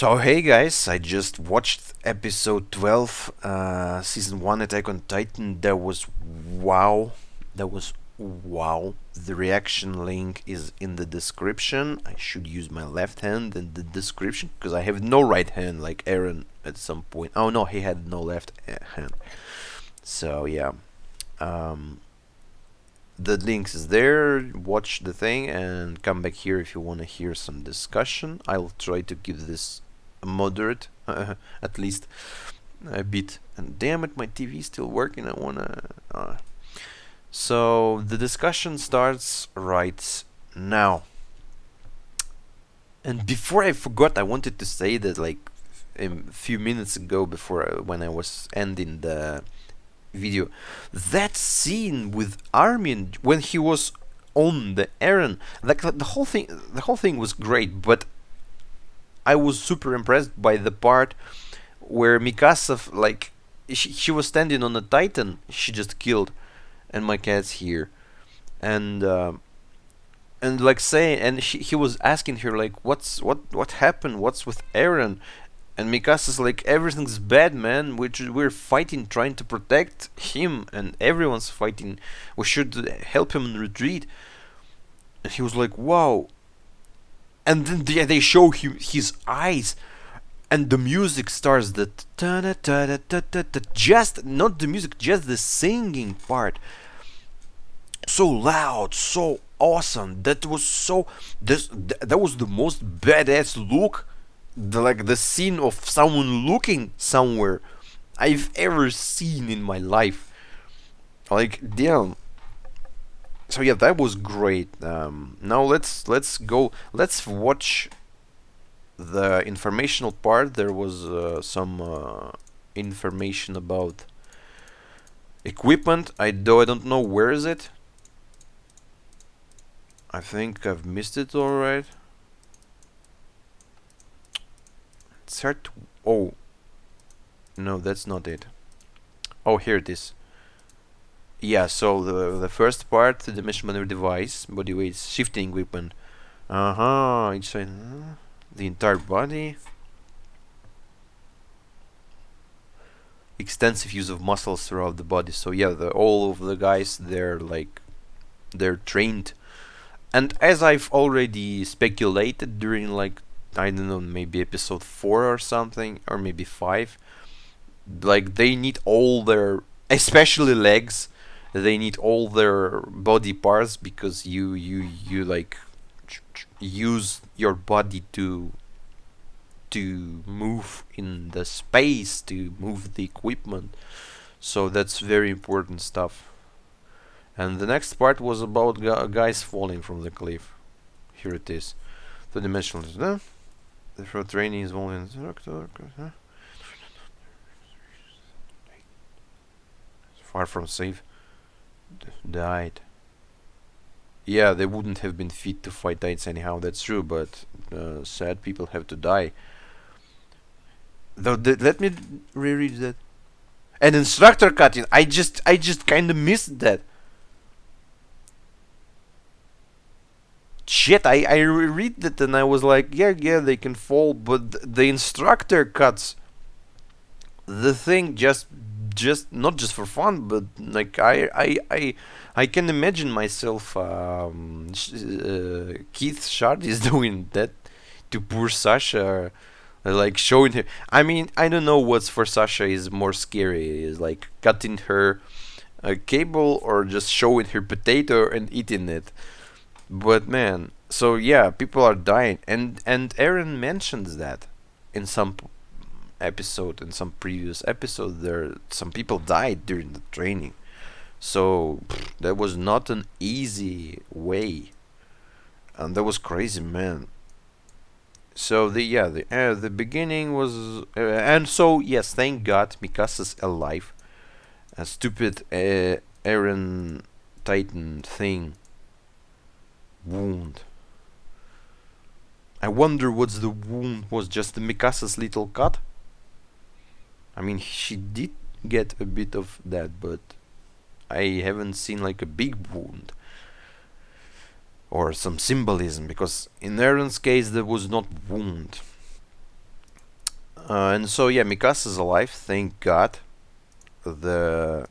So hey guys, I just watched episode 12, season 1 Attack on Titan. That was wow. That was wow. The reaction link is in the description. I should use my left hand in the description because I have no right hand like Aaron at some point. Oh no, he had no left hand. So yeah. Um, the links is there. Watch the thing and come back here if you want to hear some discussion. I'll try to keep this moderate, at least a bit. And damn it, my TV is still working. I wanna. So the discussion starts right now. And before I forgot, I wanted to say that like a few minutes ago, before when I was ending the video, that scene with Armin when he was on the Eren, like the whole thing was great, but I was super impressed by the part where Mikasa, like, she was standing on a Titan she just killed, and my cat's here, and like saying, and he was asking her like, what happened? What's with Eren? And Mikasa's like, everything's bad, man. We're fighting, trying to protect him, and everyone's fighting. We should help him retreat. And he was like, wow. And then they show him his eyes, and the music starts. The just not the music, just the singing part. So loud, so awesome. That was so. That was the most badass look, like the scene of someone looking somewhere I've ever seen in my life. Like damn. So yeah, that was great. Now let's go. Let's watch the informational part. There was some information about equipment. I don't know where is it. I think I've missed it alright. It's hard to. Oh no, that's not it. Oh, here it is. Yeah, so the first part, the mission maneuver device, body weight, shifting equipment. Each side, the entire body. Extensive use of muscles throughout the body. So yeah, all of the guys, they're trained. And as I've already speculated during, like, I don't know, maybe episode 4 or something, or maybe 5, like, they need all their, especially legs, they need all their body parts, because you like use your body to move in the space, to move the equipment. So that's very important stuff. And the next part was about guys falling from the cliff. Here it is. The dimensional. The for training is only instructor. Far from safe. Died. Yeah, they wouldn't have been fit to fight Titans anyhow. That's true, but sad people have to die. Though, let me reread that. An instructor cutting. I just kind of missed that. Shit, I reread that and I was like, yeah, they can fall, but the instructor cuts the thing just not just for fun, but like I can imagine myself, Keith Shard is doing that to poor Sasha, like showing her. I mean, I don't know what's for Sasha is more scary, is like cutting her a cable or just showing her potato and eating it. But man, so yeah, people are dying, and Aaron mentions that in some episode, in some previous episode, there some people died during the training. So that was not an easy way, and that was crazy, man. So the beginning was, and so yes, thank God Mikasa's alive. A stupid Aaron Titan thing wound. I wonder what's the wound was. Just the Mikasa's little cut. I mean, she did get a bit of that, but I haven't seen like a big wound or some symbolism, because in Aaron's case there was not wound. And so yeah, Mikasa's alive, thank God. The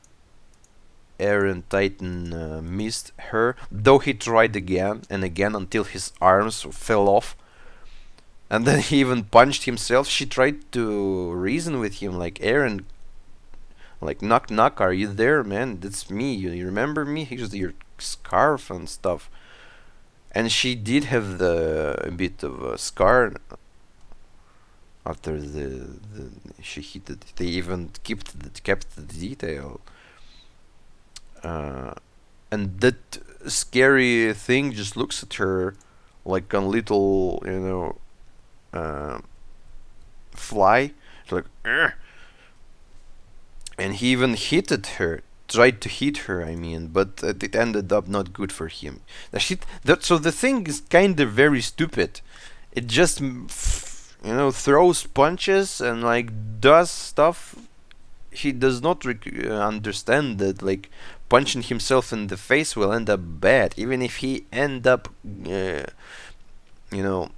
Aaron Titan missed her, though he tried again and again until his arms fell off. And then he even punched himself. She tried to reason with him, like, Aaron, like, knock knock, are you there, man? That's me. You remember me? Here's your scarf and stuff. And she did have a bit of a scar after the she hit it. They even kept the detail. Uh, and that scary thing just looks at her like a little, fly. It's like, "Ugh." And he even hit at her, tried to hit her. I mean, but it ended up not good for him. So the thing is kind of very stupid. It just throws punches and like does stuff. He does not understand that like punching himself in the face will end up bad, even if he end up you know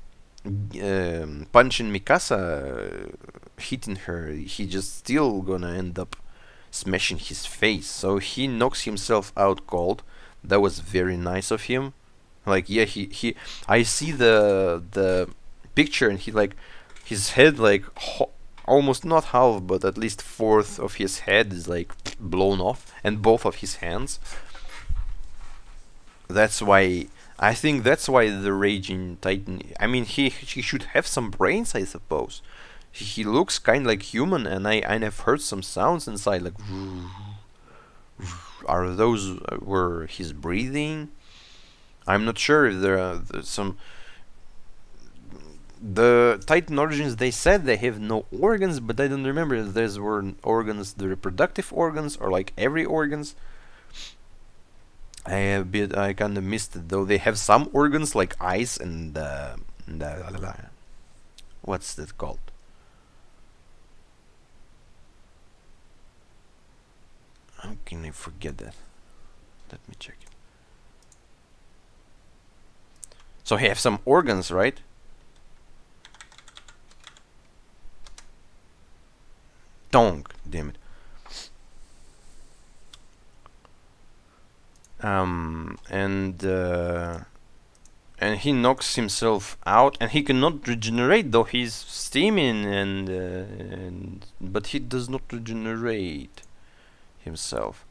punching Mikasa, hitting her, he just still gonna end up smashing his face. So he knocks himself out cold. That was very nice of him. Like, yeah, he I see the picture, and he like his head like almost not half, but at least fourth of his head is like blown off, and both of his hands. That's why I think that's why the Raging Titan. I mean, he should have some brains, I suppose. He looks kind of like human, and I have heard some sounds inside, like, are those were his breathing? I'm not sure if there are some. The Titan origins, they said they have no organs, but I don't remember if those were organs, the reproductive organs, or like every organs. I kind of missed it though. They have some organs like eyes and what's that called? How can I forget that? Let me check it. So he have some organs, right? Tongue, damn it. And he knocks himself out, and he cannot regenerate, though he's steaming, and but he does not regenerate himself.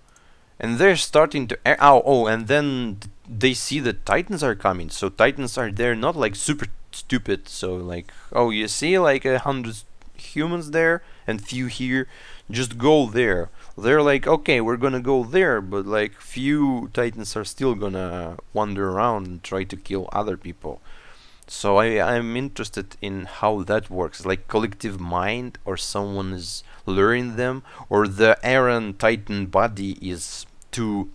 And they're starting to and then they see that Titans are coming. So Titans are there, not like super stupid. So like, oh, you see like 100 humans there and few here, just go there. They're like, okay, we're gonna go there, but like few Titans are still gonna wander around and try to kill other people. So I'm interested in how that works, like collective mind, or someone is luring them, or the Aaron Titan body is too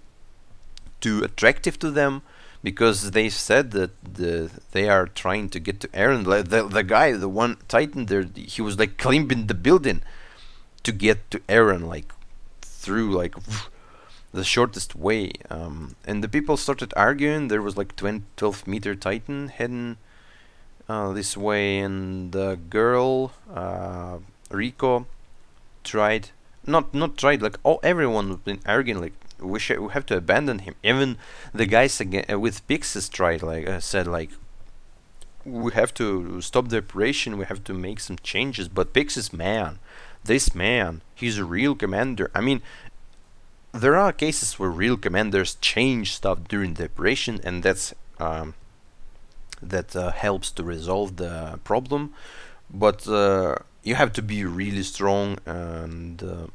attractive to them, because they said that they are trying to get to Aaron. The guy, the one Titan there, he was like climbing the building to get to Aaron, like through like the shortest way. And the people started arguing. There was like 12-meter Titan heading this way, and the girl Rico tried, not tried, like, oh, everyone was been arguing like we have to abandon him. Even the guys again with Pixis tried, like, said like, we have to stop the operation, we have to make some changes. But Pixis, man, this man, he's a real commander. I mean, there are cases where real commanders change stuff during the operation, and that helps to resolve the problem. But you have to be really strong, and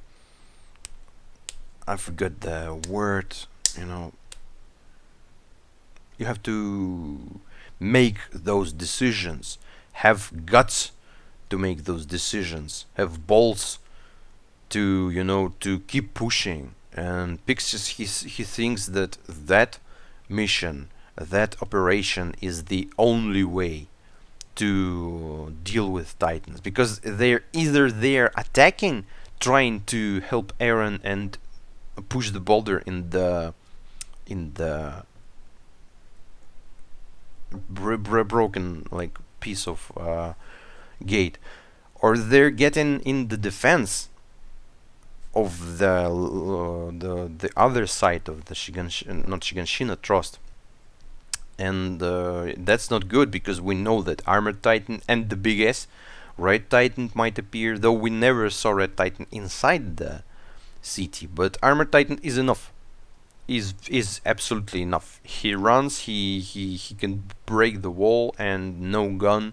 I forgot the word. You know, you have to make those decisions, have guts to make those decisions, have balls to to keep pushing. And Pixis, he thinks that mission, that operation is the only way to deal with Titans, because they're attacking, trying to help Aaron and push the boulder in the broken like piece of gate, or they're getting in the defense of the other side of the not Shiganshina trust. And that's not good, because we know that Armored Titan and the big S, Red Titan, might appear, though we never saw Red Titan inside the city. But Armored Titan is enough. Is absolutely enough. He runs, he can break the wall, and no gun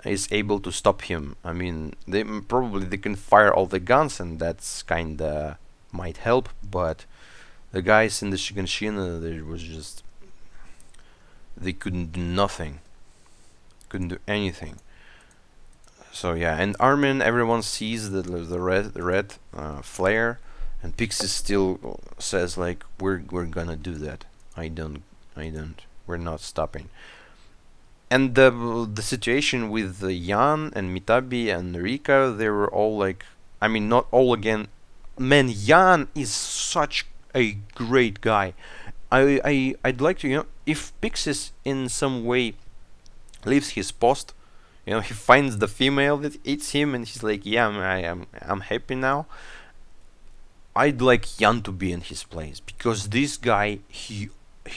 is able to stop him. I mean, they can fire all the guns, and that's kinda might help, but the guys in the Shiganshina, there was just, they couldn't do nothing, couldn't do anything. So yeah, and Armin, everyone sees the red flare, and Pixis still says like, we're gonna do that. I don't, we're not stopping. And the situation with Jan and Mitabi and Rika, they were all like, I mean, not all again. Man, Jan is such a great guy. I'd like to, if Pixis in some way leaves his post, he finds the female that eats him, and he's like, yeah, I'm happy now. I'd like Jan to be in his place, because this guy, he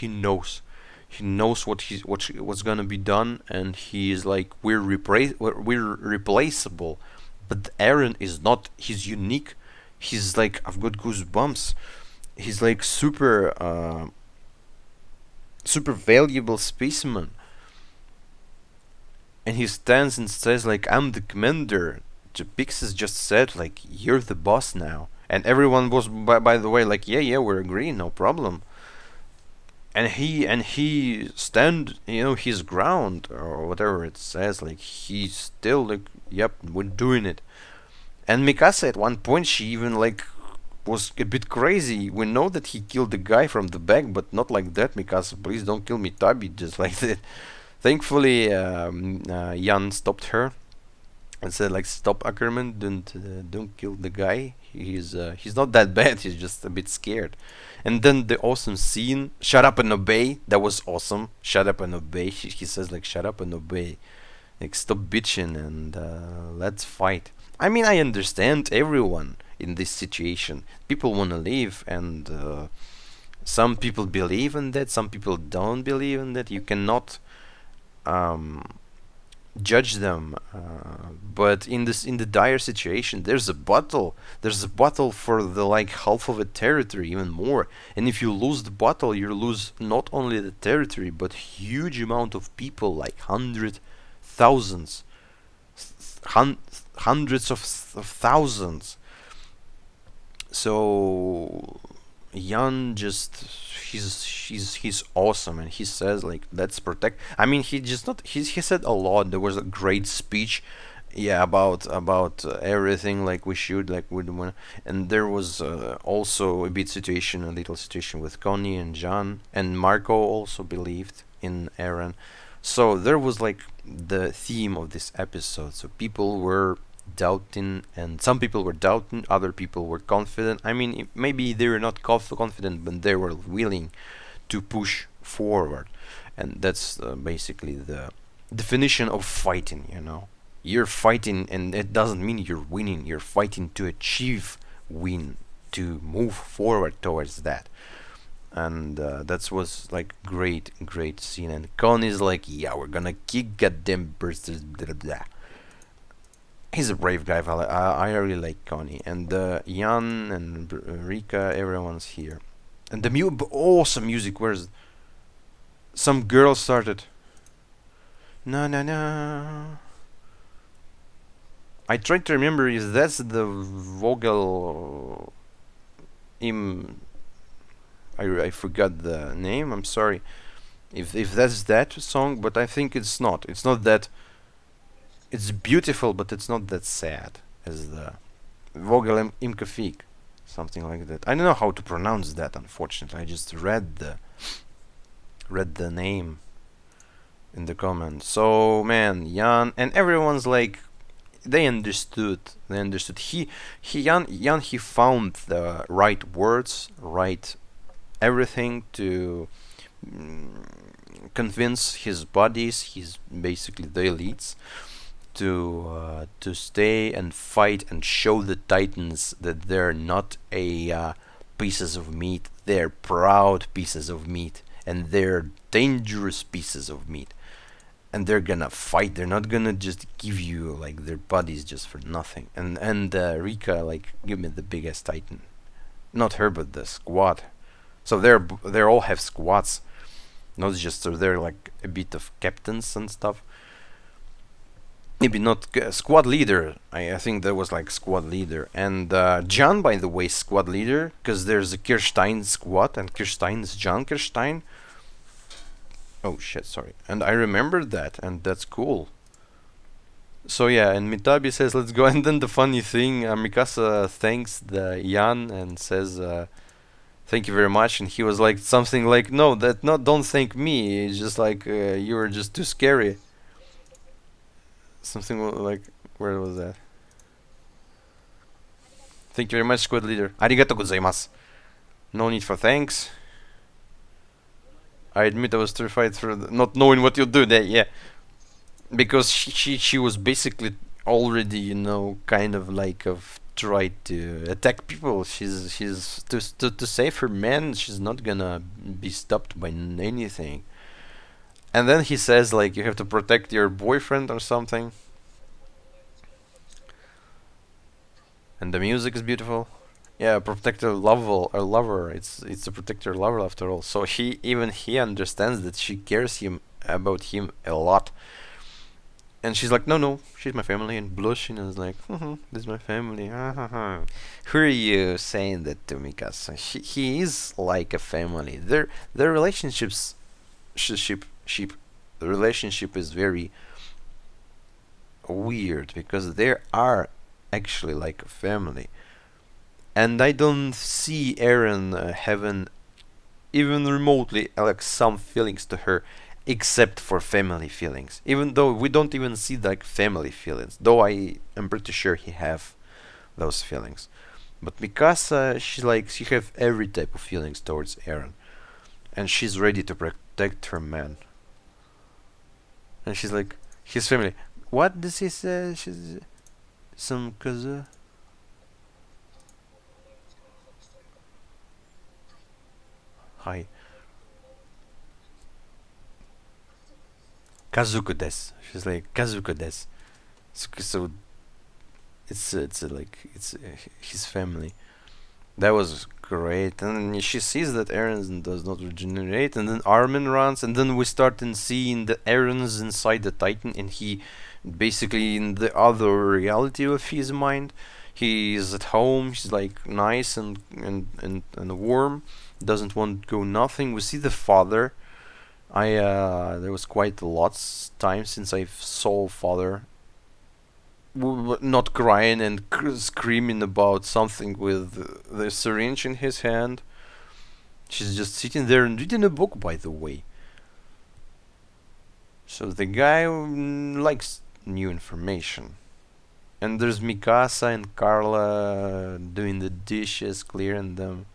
knows. He knows what's gonna be done, and he is like, we're replaceable, but Aaron is not. He's unique. He's like, I've got goosebumps. He's like super valuable specimen, and he stands and says like, I'm the commander. Pixis just said like, you're the boss now, and everyone was, by the way, like, yeah, we're agreeing, no problem. And he stand, his ground, or whatever it says, like, he's still like, yep, we're doing it. And Mikasa, at one point, she even like was a bit crazy. We know that he killed the guy from the back, but not like that. Mikasa, please don't kill Mitabi just like that. Thankfully, Jan stopped her and said like, stop, Ackerman, don't kill the guy. He's not that bad. He's just a bit scared. And then the awesome scene, shut up and obey. That was awesome. Shut up and obey. He says like, shut up and obey. Like, stop bitching and let's fight. I mean, I understand everyone in this situation. People want to leave, and some people believe in that. Some people don't believe in that. You cannot um, judge them, but in the dire situation, there's a battle. There's a battle for the like half of a territory, even more. And if you lose the battle, you lose not only the territory, but huge amount of people, like thousands, hundreds of thousands. So Jan just, he's awesome, and he says like, let's protect. I mean, he just not he said a lot. There was a great speech, yeah, about everything, like, we should, like, we don't wanna. And there was also a little situation with Connie and John, and Marco also believed in Aaron. So there was like the theme of this episode. So people were doubting, and some people were doubting, other people were confident. I mean, maybe they were not confident, but they were willing to push forward. And that's basically the definition of fighting. You're fighting, and it doesn't mean you're winning. You're fighting to achieve win, to move forward towards that. And that was like great scene. And Connie's like, yeah, we're gonna kick goddamn bursters, blah blah. He's a brave guy. I really like Connie, and Jan and Rika. Everyone's here, and the awesome music. Where's some girl started? No, no, no. I tried to remember if that's the Vogel im. I forgot the name. I'm sorry. If that's that song, but I think it's not. It's not that. It's beautiful, but it's not that sad as the Vogel im Kafik, something like that. I don't know how to pronounce that. Unfortunately, I just read the name in the comments. So man, Jan and everyone's like, they understood. Jan he found the right words, right everything to convince his buddies, his basically the elites, to stay and fight and show the Titans that they're not a pieces of meat. They're proud pieces of meat, and they're dangerous pieces of meat. And they're gonna fight. They're not gonna just give you like their bodies just for nothing. And Rika like give me the biggest Titan, not her but the squad. So they all have squads, not just so they're like a bit of captains and stuff. Maybe not squad leader. I think that was like squad leader. And John, by the way, squad leader, because there's a Kirstein squad, and Kirstein is John Kirstein. Oh shit, sorry. And I remembered that, and that's cool. So yeah, and Mitabi says, let's go. And then the funny thing, Mikasa thanks the Jan and says, thank you very much. And he was like, something like, no, that not, don't thank me. It's just like, you were just too scary. Something like, where was that? Thank you very much, squad leader. Arigato gozaimasu. No need for thanks. I admit I was terrified for not knowing what you do. That yeah, because she was basically already kind of like of tried to attack people. She's to save her man. She's not gonna be stopped by anything. And then he says like you have to protect your boyfriend or something. And the music is beautiful. Yeah, protector lover. It's a protector lover after all. So he understands that she cares him about him a lot. And she's like, no, she's my family, and blushing and is like, this is my family. Who are you saying that to, Mikasa? He is like a family. Their relationships, the relationship is very weird because they are actually like a family. And I don't see Eren having even remotely like some feelings to her, except for family feelings. Even though we don't even see like family feelings, though I am pretty sure he have those feelings. But Mikasa, she have every type of feelings towards Eren, and she's ready to protect her man. And she's like his family. What does he say? She's some kazu. Hi. Kazuko des. She's like Kazuko des. So it's his family. That was great. And then she sees that Eren does not regenerate, and then Armin runs, and then we start seeing that Eren's inside the Titan, and he basically in the other reality of his mind. He's at home. He's like nice and warm. Doesn't want to go nothing. We see the father. There was quite a lot time since I saw father not crying and screaming about something with the syringe in his hand. She's just sitting there and reading a book, by the way. So the guy likes new information. And there's Mikasa and Carla doing the dishes, clearing them.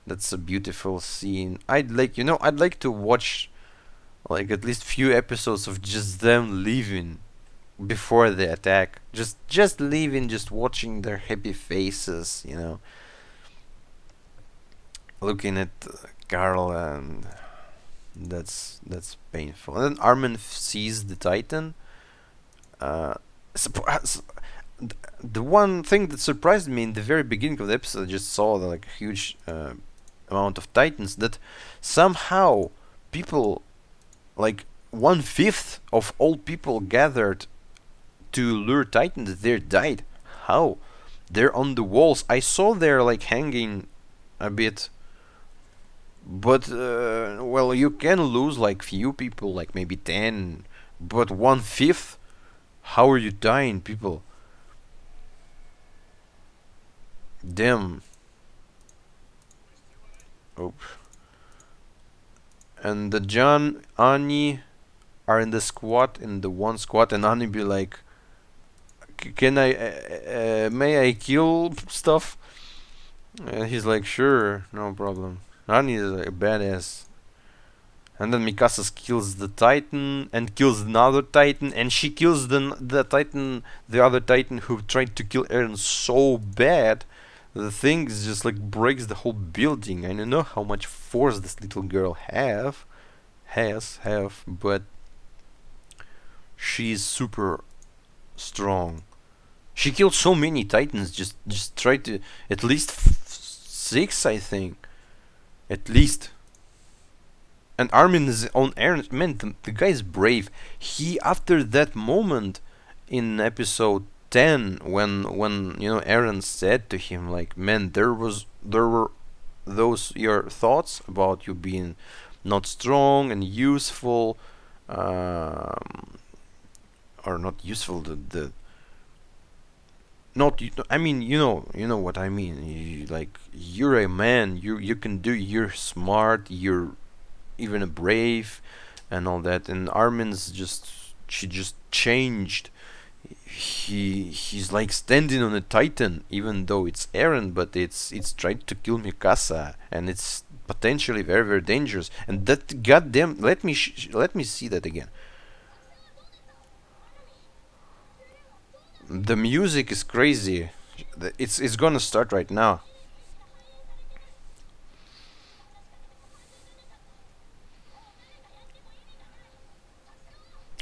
That's a beautiful scene. I'd like to watch like at least few episodes of just them leaving before the attack. Just leaving, just watching their happy faces, looking at Carla, and that's painful. And then Armin sees the Titan. Uh, the one thing that surprised me in the very beginning of the episode, I just saw the like huge amount of Titans, that somehow people, like 1/5 of all people gathered to lure Titans, they died. How? They're on the walls. I saw they're like hanging a bit, but well, you can lose like few people, like maybe 10, but 1/5. How are you dying, people? Damn. Oh. And the John, Ani are in the squad, in the one squad, and Ani be like, can I, may I kill stuff? And he's like, sure, no problem. Ani is a badass. And then Mikasa kills the Titan and kills another Titan, and she kills the Titan, the other Titan who tried to kill Eren so bad. The thing is just like breaks the whole building. I don't know how much force this little girl have, but she's super strong. She killed so many Titans. Just try to at least six, I think, at least. And Armin is on Eren. Man, the guy is brave. He after that moment in episode 10, when Eren said to him like, man, there were those your thoughts about you being not strong and useful, um, or not useful. The not I mean you know what I mean. Like you're a man. You can do. You're smart. You're even a brave and all that. And Armin's just she just changed. He's like standing on a Titan, even though it's Eren, but it's tried to kill Mikasa, and it's potentially very very dangerous. And that goddamn let me see that again. The music is crazy. It's gonna start right now.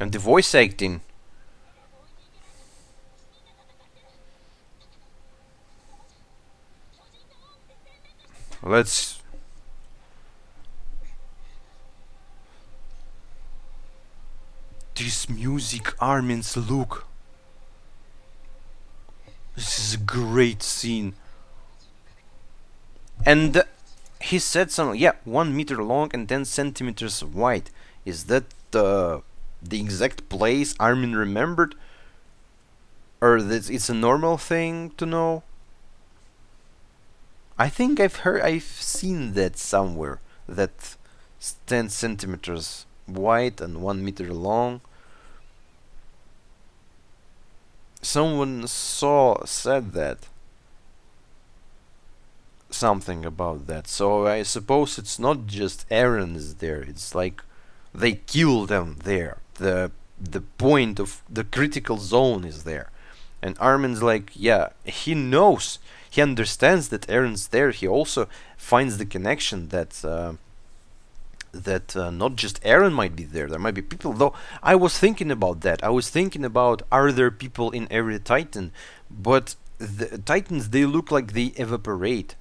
And the voice acting. Let's this music, Armin's look. This is a great scene. And he said something, yeah, 1 meter long and 10 centimeters wide. Is that the exact place Armin remembered? Or that it's a normal thing to know? I think I've seen that somewhere. That 10 centimeters wide and 1 meter long. Someone said that something about that. So I suppose it's not just Eren is there. It's like they kill them there. The point of the critical zone is there. And Armin's like, yeah, he knows, he understands that Eren's there. He also finds the connection that not just Eren might be there. There might be people. Though I was thinking about that. I was thinking about, are there people in every Titan? But the Titans, they look like they evaporate.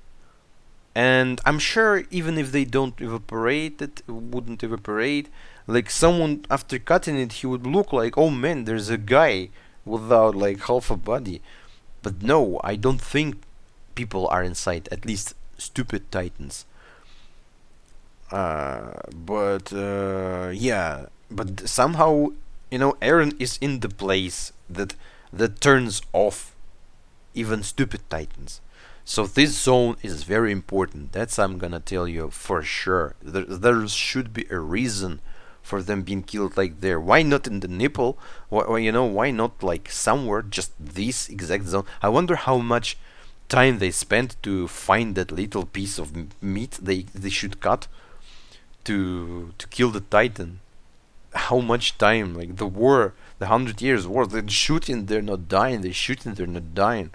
And I'm sure even if they don't evaporate, it wouldn't evaporate. Like someone after cutting it, he would look like, oh man, there's a guy without like half a body. But no, I don't think people are inside. At least stupid Titans. Yeah, but somehow Eren is in the place that turns off even stupid Titans. So this zone is very important. That's I'm gonna tell you for sure. There should be a reason for them being killed like there. Why not in the nipple? Why not like somewhere? Just this exact zone. I wonder how much time they spent to find that little piece of meat they should cut to kill the Titan. How much time? Like the war, the 100 years war. They're shooting, they're not dying. They're shooting, they're not dying.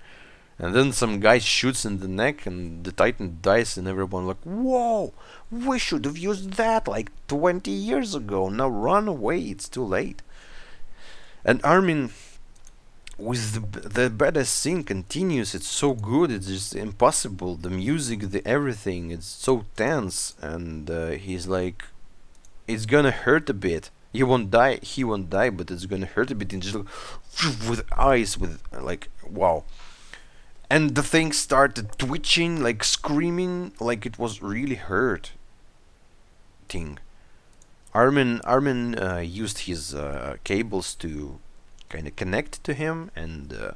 And then some guy shoots in the neck and the Titan dies and everyone like, whoa, we should have used that like 20 years ago. Now run away, it's too late. And Armin with the badass scene continues. It's so good, it's just impossible. The music, the everything, it's so tense. And he's like, it's gonna hurt a bit. He won't die, but it's gonna hurt a bit. And just like, with eyes, with like, wow. And the thing started twitching, like screaming, like it was really hurt. Thing. Armin used his cables to kind of connect to him and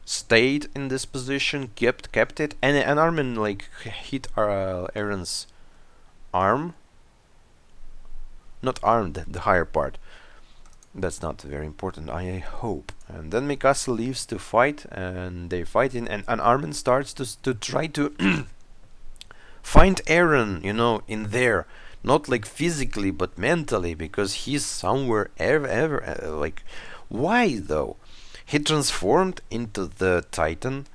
stayed in this position, kept it, and Armin like hit Eren's arm, not arm, the higher part. That's not very important, I hope. And then Mikasa leaves to fight, and they fight and Armin starts to try to find Eren, in there, not like physically but mentally, because he's somewhere ever like, why though? He transformed into the Titan,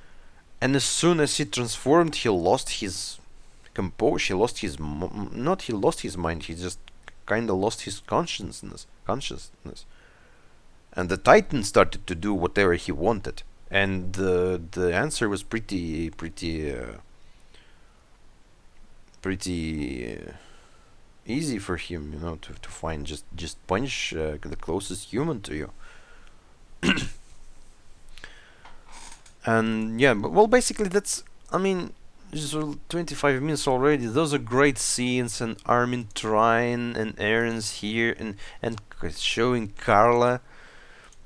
and as soon as he transformed, he lost his composure. He lost his not he lost his mind. He just kind of lost his consciousness, and the Titan started to do whatever he wanted. And the answer was pretty easy for him, to find. Just punch the closest human to you. And yeah, but, well, basically that's, I mean, just 25 minutes already. Those are great scenes, and Armin trying, and Aaron's here, and showing Carla,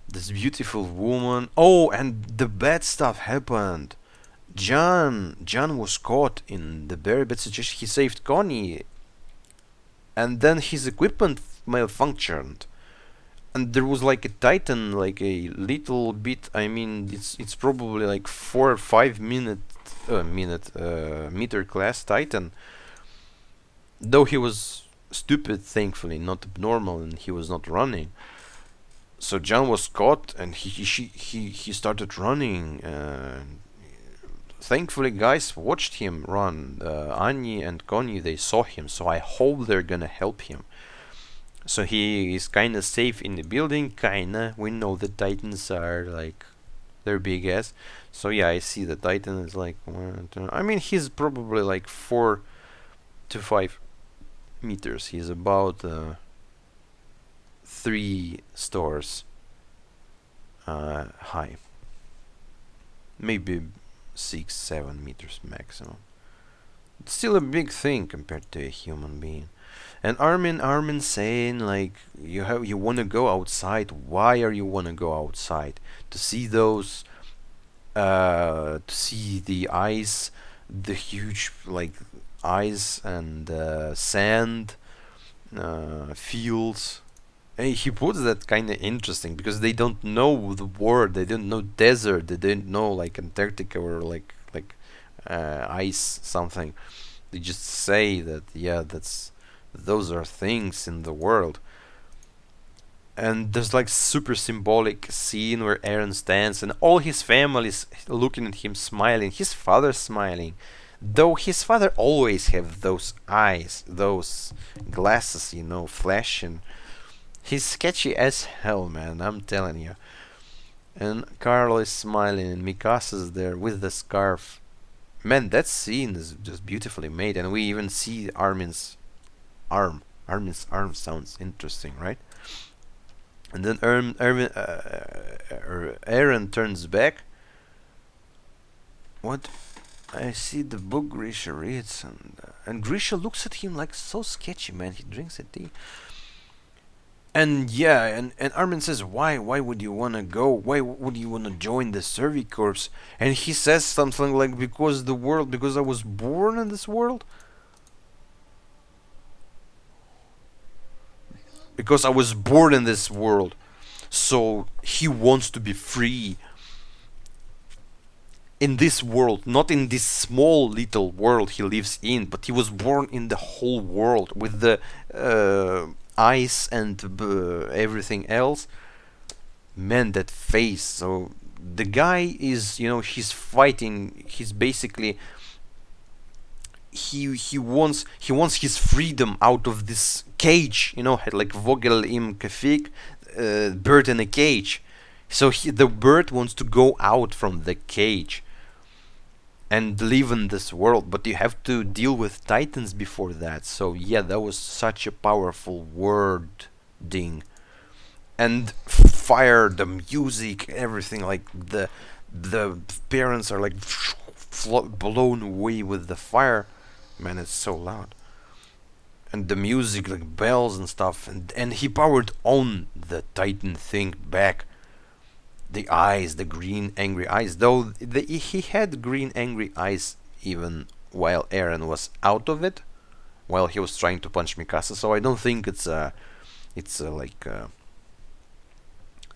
this beautiful woman. Oh, and the bad stuff happened. John was caught in the very bad situation. He saved Connie, and then his equipment malfunctioned, and there was like a Titan, like a little bit. I mean, it's probably like 4 or 5 minute meter class Titan. Though he was stupid, thankfully, not abnormal, and he was not running. So John was caught, and he started running. Thankfully, guys watched him run. Annie and Connie, they saw him, so I hope they're gonna help him. So he is kind of safe in the building, kinda. We know the Titans are like, they're big ass. So yeah, I see the Titan is like I mean, he's probably like 4 to 5 meters. He's about 3 stores high, maybe 6, 7 meters maximum. It's still a big thing compared to a human being. And Armin saying like, you wanna go outside. Why are you wanna go outside? To see those, to see the ice, the huge like ice and sand fields. And he puts that kind of interesting, because they don't know the word. They don't know desert. They don't know like Antarctica or like ice something. They just say that, yeah, those are things in the world. And there's like super symbolic scene where Aaron stands and all his family's looking at him smiling. His father's smiling, though his father always have those eyes, those glasses, flashing. He's sketchy as hell, man, I'm telling you. And Carl is smiling, and Mikasa's there with the scarf. Man, that scene is just beautifully made, and we even see arm. Armin's arm sounds interesting, right? And then Aaron turns back. What? I see the book Grisha reads, and Grisha looks at him like so sketchy, man. He drinks a tea. And yeah, and Armin says, why would you wanna go? Why would you wanna join the Survey Corps? And he says something like, because I was born in this world. Because I was born in this world. So he wants to be free in this world, not in this small little world he lives in, but he was born in the whole world with the ice and everything else. Man, that face. So the guy is, he's fighting. He's basically he wants his freedom out of this cage. Like Vogel im Käfig, bird in a cage. So the bird wants to go out from the cage and live in this world, but you have to deal with Titans before that. So yeah, that was such a powerful wording. And fire, the music, everything, like the parents are like blown away with the fire. Man, it's so loud. And the music, like bells and stuff, and he powered on the Titan thing back. The eyes, the green angry eyes, though he had green angry eyes even while Aaron was out of it, while he was trying to punch Mikasa. So I don't think it's like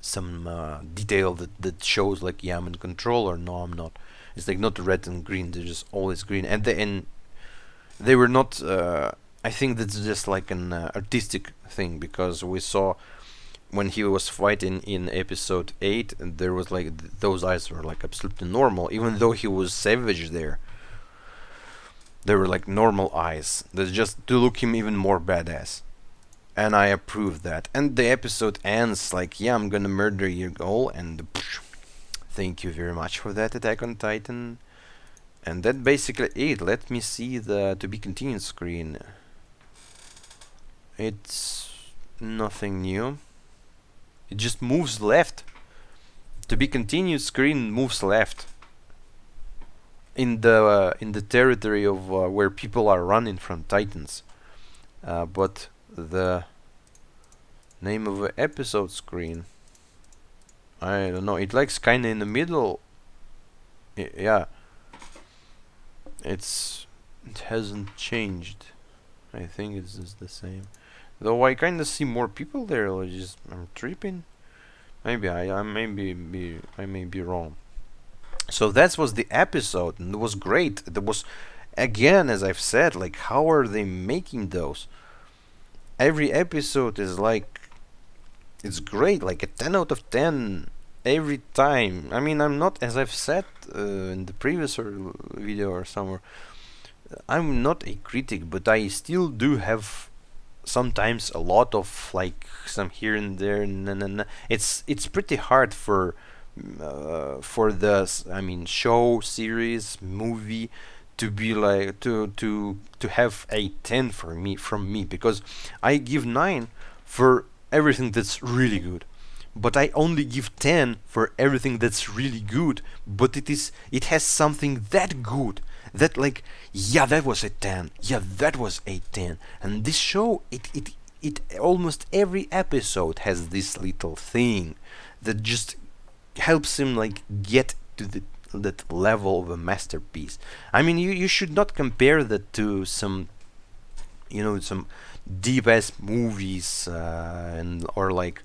some detail that shows like, yeah, I'm in control, or no, I'm not. It's like not red and green; they're just always green, and they were not I think that's just like an artistic thing, because we saw when he was fighting in episode 8, and there was like those eyes were like absolutely normal, even though he was savage there. They were like normal eyes. That's just to look him even more badass. And I approve that. And the episode ends like, yeah, I'm gonna murder your goal, and thank you very much for that, Attack on Titan. And that basically it. Let me see the to be continued screen. It's nothing new. It just moves left. To be continued screen moves left. In the territory of where people are running from Titans. But the name of the episode screen, I don't know. It likes kinda in the middle. Yeah. It hasn't changed. I think it's just the same. Though I kinda see more people there, or just I'm tripping. Maybe I may be wrong. So that was the episode, and it was great. It was, again, as I've said, like, how are they making those? Every episode is like, it's great, like a 10 out of 10 every time. I mean, I'm not, as I've said in the previous video or somewhere, I'm not a critic, but I still do have sometimes a lot of like some here and there. It's pretty hard for the, I mean, show, series, movie to be like to have a 10 for me from me, because I give 9 for everything that's really good, but I only give 10 for everything that's really good, but it has something that good that, like, yeah, that was a 10, yeah, that was a 10. And this show, it almost every episode has this little thing that just helps him like get to that level of a masterpiece. I mean, you should not compare that to some, some deep ass movies, and or like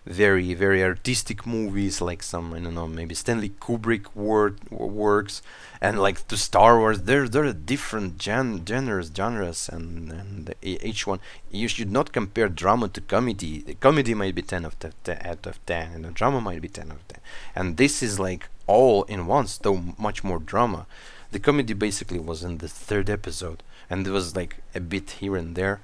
very very artistic movies, like some, I don't know, maybe Stanley Kubrick works, and like to Star Wars. There are different genres, and each one, you should not compare drama to comedy. The comedy might be 10 out of 10, and the drama might be 10 out of 10. And this is like all in once, though much more drama. The comedy basically was in the third episode, and there was like a bit here and there,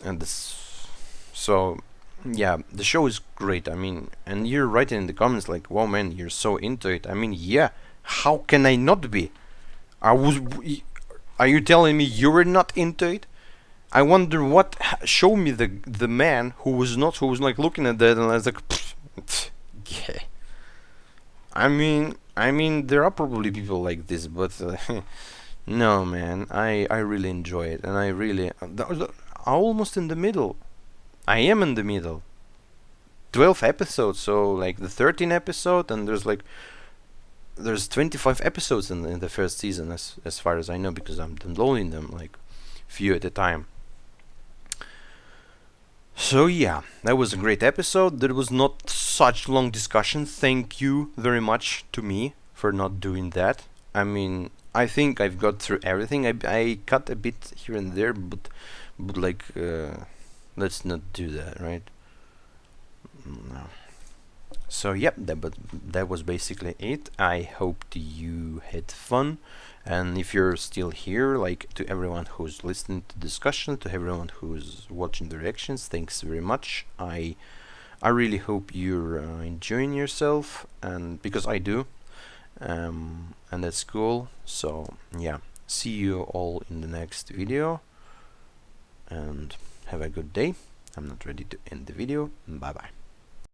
and this, so yeah, the show is great. I mean, and you're writing in the comments like, "Wow, man, you're so into it." I mean, yeah, how can I not be? I was. Are you telling me you were not into it? I wonder what show me the man who was not, who was like looking at that, and I was like, yeah. I mean, there are probably people like this, but no, man, I really enjoy it, and I really almost in the middle. I am in the middle. 12 episodes, so like the 13th episode, and there's 25 episodes in the first season, as far as I know, because I'm downloading them like few at a time. So yeah, that was a great episode. There was not such long discussion. Thank you very much to me for not doing that. I mean, I think I've got through everything. I cut a bit here and there, but like, let's not do that, right? No. So yep, that was basically it. I hope you had fun, and if you're still here, like, to everyone who's listening to discussion, to everyone who's watching the reactions, thanks very much. I really hope you're enjoying yourself, and because I do, and that's cool. So yeah, see you all in the next video, and have a good day. I'm not ready to end the video. Bye bye.